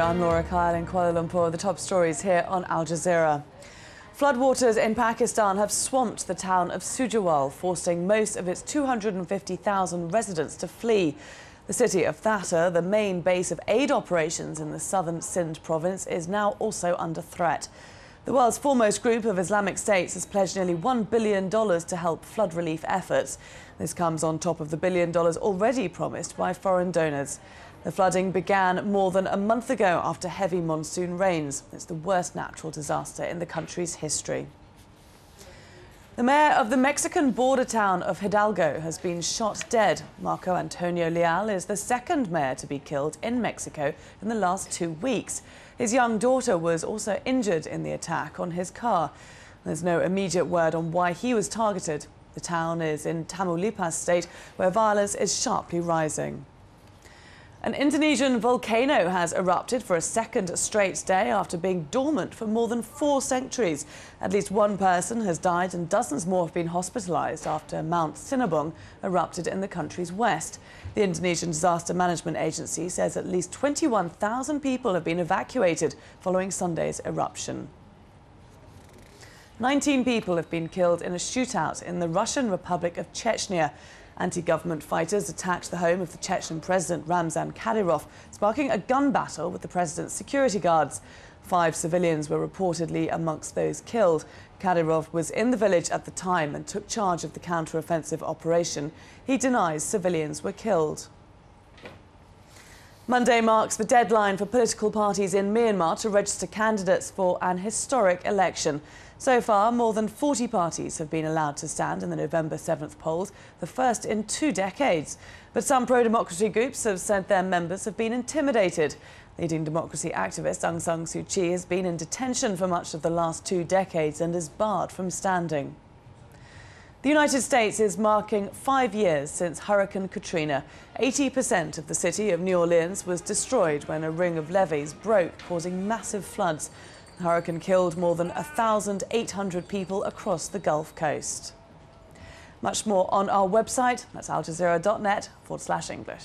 I'm Laura Kyle in Kuala Lumpur. The top stories here on Al Jazeera. Floodwaters in Pakistan have swamped the town of Sujawal, forcing most of its 250,000 residents to flee. The city of Thatta, the main base of aid operations in the southern Sindh province, is now also under threat. The world's foremost group of Islamic states has pledged nearly $1 billion to help flood relief efforts. This comes on top of the $1 billion already promised by foreign donors. The flooding began more than a month ago after heavy monsoon rains. It's the worst natural disaster in the country's history. The mayor of the Mexican border town of Hidalgo has been shot dead. Marco Antonio Leal is the second mayor to be killed in Mexico in the last 2 weeks. His young daughter was also injured in the attack on his car. There's no immediate word on why he was targeted. The town is in Tamaulipas state, where violence is sharply rising. An Indonesian volcano has erupted for a second straight day after being dormant for more than 4 centuries. At least one person has died and dozens more have been hospitalized after Mount SINABUNG erupted in the country's west. The Indonesian Disaster Management Agency says at least 21,000 people have been evacuated following Sunday's eruption. 19 people have been killed in a shootout in the Russian Republic of Chechnya. Anti-government fighters attacked the home of the Chechen president Ramzan Kadyrov, sparking a gun battle with the president's security guards. 5 civilians were reportedly amongst those killed. Kadyrov was in the village at the time and took charge of the counter-offensive operation. He denies civilians were killed. Monday marks the deadline for political parties in Myanmar to register candidates for an historic election. So far, more than 40 parties have been allowed to stand in the November 7th polls, the first in 2 decades. But some pro-democracy groups have said their members have been intimidated. Leading democracy activist Aung San Suu Kyi has been in detention for much of the last 2 decades and is barred from standing. The United States is marking 5 years since Hurricane Katrina. 80% of the city of New Orleans was destroyed when a ring of levees broke, causing massive floods. The hurricane killed more than 1,800 people across the Gulf Coast. Much more on our website, that's aljazeera.net/English.